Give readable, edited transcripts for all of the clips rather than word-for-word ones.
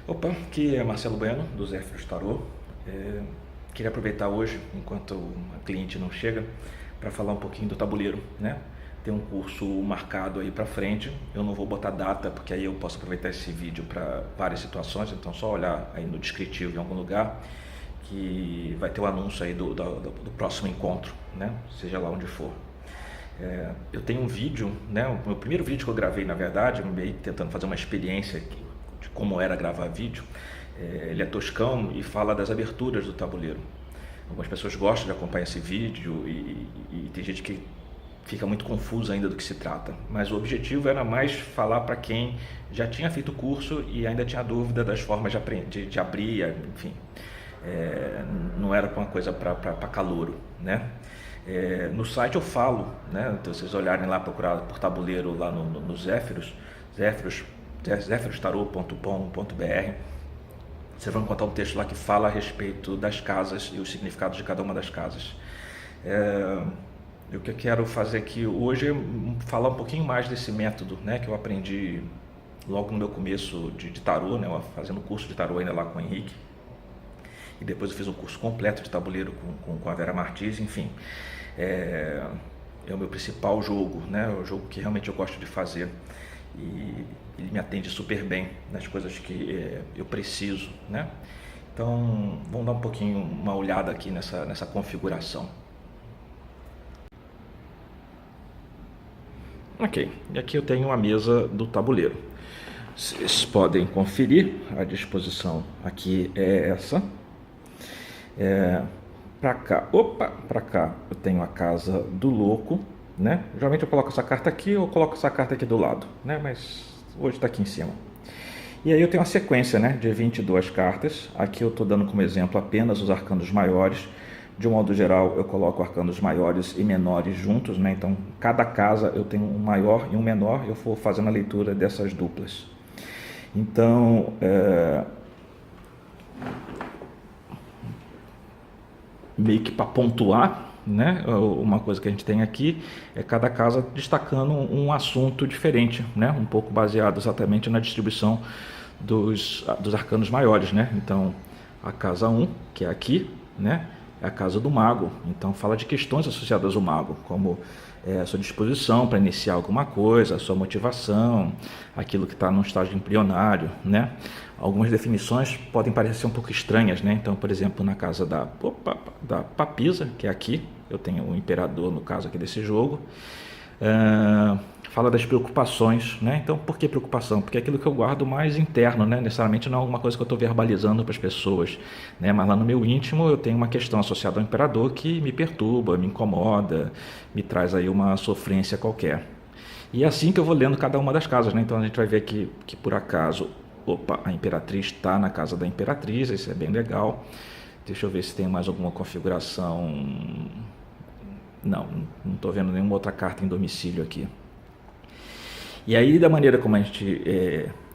Opa, aqui é Marcelo Bueno, do Zéfiros Tarô. Queria aproveitar hoje, enquanto a cliente não chega, para falar um pouquinho do tabuleiro, né? Tem um curso marcado aí para frente, eu não vou botar data, porque aí eu posso aproveitar esse vídeo para várias situações, então só olhar aí no descritivo em algum lugar, que vai ter o anúncio aí do próximo encontro, né? Seja lá onde for. Eu tenho um vídeo, né? O meu primeiro vídeo que eu gravei, na verdade, meio tentando fazer uma experiência de como era gravar vídeo. Ele é toscão e fala das aberturas do tabuleiro. Algumas pessoas gostam de acompanhar esse vídeo e tem gente que fica muito confuso ainda do que se trata. Mas o objetivo era mais falar para quem já tinha feito o curso e ainda tinha dúvida das formas de abrir, enfim. Não era uma coisa para calouro, né? No site eu falo, né? Então, se vocês olharem lá, procurar por tabuleiro lá no Zéfiros, zefirostarô.com.br, vocês vão encontrar um texto lá que fala a respeito das casas e os significados de cada uma das casas. O que eu quero fazer aqui hoje é falar um pouquinho mais desse método, né, que eu aprendi logo no meu começo de tarô, né, fazendo curso de tarô ainda lá com o Henrique. E depois eu fiz um curso completo de tabuleiro com a Vera Martins, enfim. É o meu principal jogo, né, o jogo que realmente eu gosto de fazer. E ele me atende super bem nas coisas que eu preciso, né? Então, vamos dar um pouquinho uma olhada aqui nessa configuração. Ok, e aqui eu tenho uma mesa do tabuleiro. Vocês podem conferir, a disposição aqui é essa. Para cá eu tenho a casa do louco, né? Geralmente eu coloco essa carta aqui ou coloco essa carta aqui do lado, né? Mas hoje está aqui em cima. E aí eu tenho uma sequência, né, de 22 cartas. Aqui eu estou dando como exemplo apenas os arcanos maiores. De um modo geral, eu coloco arcanos maiores e menores juntos, né? Então, cada casa eu tenho um maior e um menor, eu vou fazendo a leitura dessas duplas. Então, meio que para pontuar, né? Uma coisa que a gente tem aqui é cada casa destacando um assunto diferente, né? Um pouco baseado exatamente na distribuição dos arcanos maiores, né? Então, a casa 1, que é aqui, né? É a casa do mago, então fala de questões associadas ao mago, como a sua disposição para iniciar alguma coisa, a sua motivação, aquilo que está num estágio embrionário, né? Algumas definições podem parecer um pouco estranhas, né? Então, por exemplo, na casa da papisa, que é aqui, eu tenho o imperador no caso aqui desse jogo, fala das preocupações, né? Então, por que preocupação? Porque é aquilo que eu guardo mais interno, né? Necessariamente não é alguma coisa que eu estou verbalizando para as pessoas, né? Mas lá no meu íntimo eu tenho uma questão associada ao imperador que me perturba, me incomoda, me traz aí uma sofrência qualquer. E é assim que eu vou lendo cada uma das casas, né? Então a gente vai ver que por acaso, a imperatriz está na casa da imperatriz, isso é bem legal. Deixa eu ver se tem mais alguma configuração. Não estou vendo nenhuma outra carta em domicílio aqui. E aí, da maneira como a gente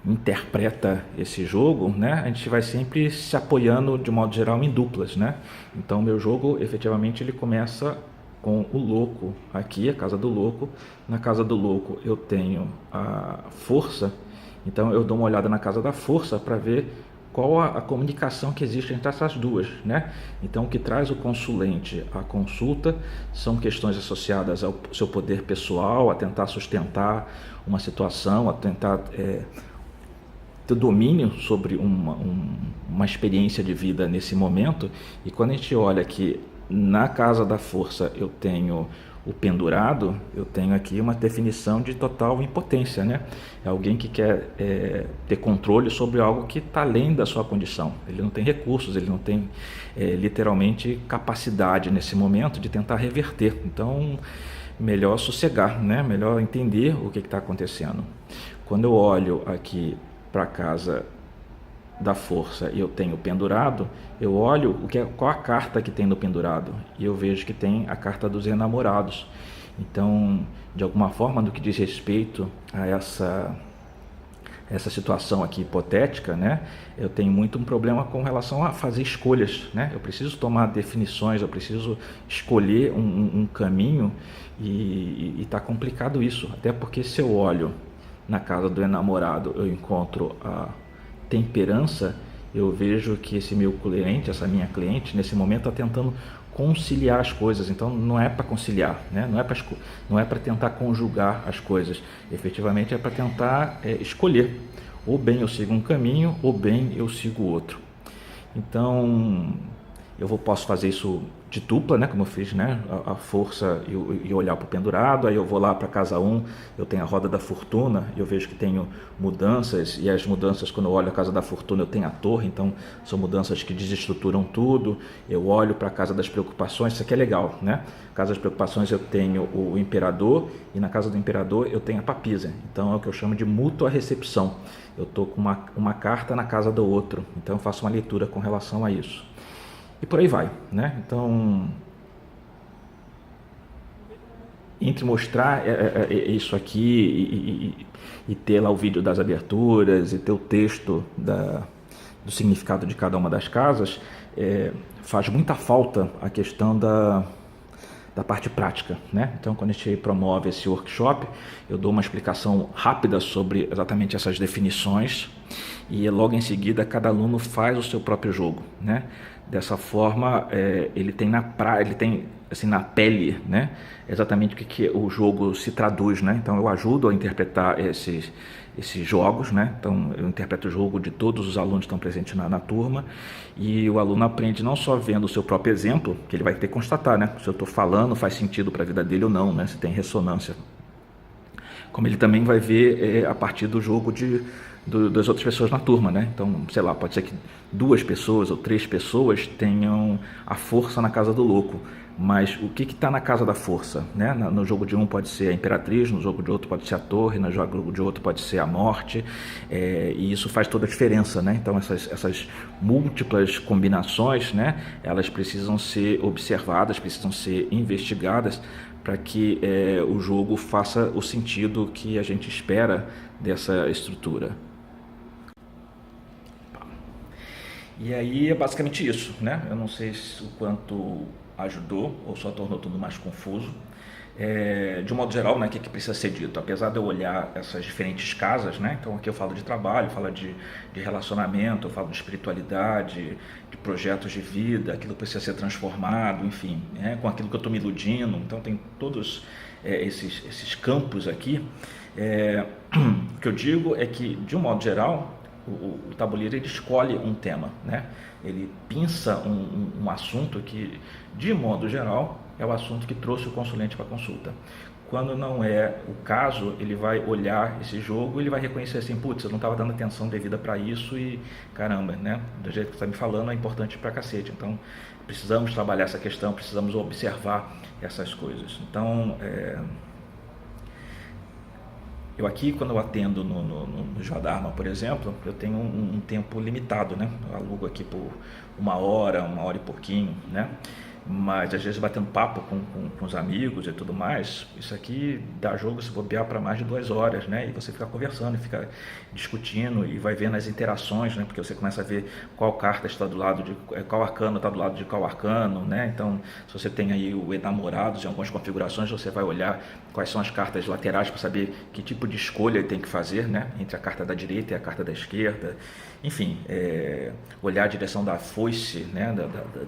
interpreta esse jogo, né, a gente vai sempre se apoiando, de modo geral, em duplas, né? Então, o meu jogo, efetivamente, ele começa com o louco aqui, a casa do louco. Na casa do louco eu tenho a força, então eu dou uma olhada na casa da força para ver qual a comunicação que existe entre essas duas, né? Então, o que traz o consulente à consulta são questões associadas ao seu poder pessoal, a tentar sustentar uma situação, a tentar ter domínio sobre uma experiência de vida nesse momento. E quando a gente olha que na casa da força eu tenho o pendurado, eu tenho aqui uma definição de total impotência, né? É alguém que quer ter controle sobre algo que está além da sua condição. Ele não tem recursos, ele não tem literalmente capacidade nesse momento de tentar reverter. Então, melhor sossegar, né? Melhor entender o que está acontecendo. Quando eu olho aqui para a casa da força e eu tenho pendurado, eu olho qual a carta que tem no pendurado e eu vejo que tem a carta dos enamorados. Então, de alguma forma, no que diz respeito a essa situação aqui hipotética, né, eu tenho muito um problema com relação a fazer escolhas, né? Eu preciso tomar definições, eu preciso escolher um caminho e está complicado isso, até porque se eu olho na casa do enamorado eu encontro a temperança, eu vejo que esse meu cliente, essa minha cliente, nesse momento está tentando conciliar as coisas. Então não é para conciliar, né? Não é para tentar conjugar as coisas. Efetivamente é para tentar escolher. Ou bem eu sigo um caminho, ou bem eu sigo outro. Então posso fazer isso de dupla, né, como eu fiz, né, a força e olhar para o pendurado. Aí eu vou lá para casa 1, eu tenho a roda da fortuna, e eu vejo que tenho mudanças, e as mudanças, quando eu olho a casa da fortuna, eu tenho a torre, então são mudanças que desestruturam tudo. Eu olho para a casa das preocupações, isso aqui é legal, né? Casa das preocupações eu tenho o imperador, e na casa do imperador eu tenho a papisa, então é o que eu chamo de mútua recepção. Eu estou com uma carta na casa do outro, então eu faço uma leitura com relação a isso. E por aí vai, né? Então, entre mostrar isso aqui e ter lá o vídeo das aberturas e ter o texto do significado de cada uma das casas, faz muita falta a questão da parte prática, né? Então, quando a gente promove esse workshop, eu dou uma explicação rápida sobre exatamente essas definições, e logo em seguida cada aluno faz o seu próprio jogo, né? Dessa forma, ele tem assim, na pele, né, exatamente o que o jogo se traduz, né? Então eu ajudo a interpretar esses jogos, né? Então eu interpreto o jogo de todos os alunos que estão presentes na turma, e o aluno aprende não só vendo o seu próprio exemplo, que ele vai ter que constatar, né, se eu estou falando faz sentido para a vida dele ou não, né, se tem ressonância, como ele também vai ver a partir do jogo das outras pessoas na turma, né? Então, sei lá, pode ser que 2 pessoas ou 3 pessoas tenham a força na casa do louco, mas o que está na casa da força, né? No jogo de um pode ser a imperatriz, no jogo de outro pode ser a torre, no jogo de outro pode ser a morte, e isso faz toda a diferença, né? Então essas múltiplas combinações, né, elas precisam ser observadas, precisam ser investigadas, para que o jogo faça o sentido que a gente espera dessa estrutura. E aí é basicamente isso, né? Eu não sei o quanto ajudou ou só tornou tudo mais confuso. De um modo geral, né, o que precisa ser dito? Apesar de eu olhar essas diferentes casas, né, então aqui eu falo de trabalho, falo de relacionamento, eu falo de espiritualidade, de projetos de vida, aquilo que precisa ser transformado, enfim, né, com aquilo que eu estou me iludindo. Então tem todos esses campos aqui. O que eu digo é que, de um modo geral, o tabuleiro ele escolhe um tema, né? Ele pinça um assunto que, de modo geral, é o assunto que trouxe o consulente para a consulta. Quando não é o caso, ele vai olhar esse jogo e ele vai reconhecer assim, putz, eu não estava dando atenção devida para isso e caramba, né? Do jeito que você está me falando é importante pra cacete. Então precisamos trabalhar essa questão, precisamos observar essas coisas. Então eu aqui, quando eu atendo no Joadharma, por exemplo, eu tenho um tempo limitado, né? Eu alugo aqui por 1 hora e pouquinho, né? Mas às vezes batendo papo com os amigos e tudo mais, isso aqui dá jogo se bobear para mais de 2 horas, né? E você fica conversando, fica discutindo e vai vendo as interações, né? Porque você começa a ver qual carta está do lado de qual arcano está do lado de qual arcano, né? Então, se você tem aí o enamorados em algumas configurações, você vai olhar quais são as cartas laterais para saber que tipo de escolha ele tem que fazer, né? Entre a carta da direita e a carta da esquerda. Enfim, olhar a direção da foice, né?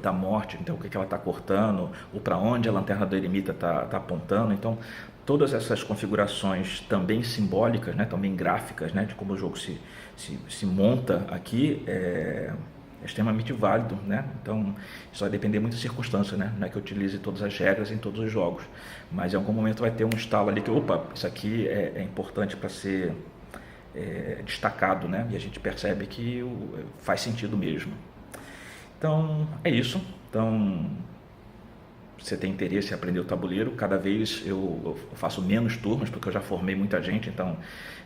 Da morte, então o que ela está cortando, ou para onde a lanterna do eremita está apontando. Então, todas essas configurações também simbólicas, né, também gráficas, né, de como o jogo se monta aqui, é extremamente válido, né? Então, isso vai depender muito da circunstância, né? Não é que eu utilize todas as regras em todos os jogos, mas em algum momento vai ter um estalo ali que, opa, isso aqui é importante para ser destacado, né? E a gente percebe que faz sentido mesmo. Então, é isso. Então, você tem interesse em aprender o tabuleiro, cada vez eu faço menos turmas, porque eu já formei muita gente, então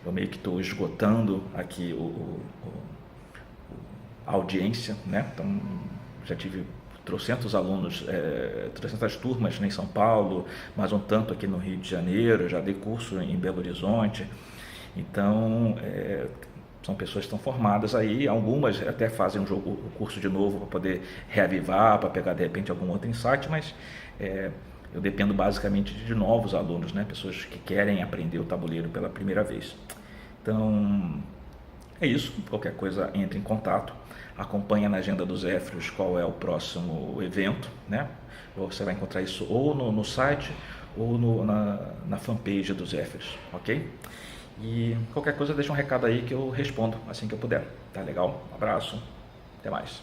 eu meio que estou esgotando aqui a audiência, né? Então, já tive trocentos alunos, 300 turmas em São Paulo, mais um tanto aqui no Rio de Janeiro, já dei curso em Belo Horizonte. Então, são pessoas que estão formadas aí, algumas até fazem o curso de novo para poder reavivar, para pegar de repente algum outro insight, mas eu dependo basicamente de novos alunos, né? Pessoas que querem aprender o tabuleiro pela primeira vez. Então, É isso, qualquer coisa entre em contato, acompanha na agenda dos Zéfiros qual é o próximo evento, né? Você vai encontrar isso ou no site ou na fanpage dos Zéfiros, ok? E qualquer coisa deixa um recado aí que eu respondo assim que eu puder, tá legal? Um abraço, até mais.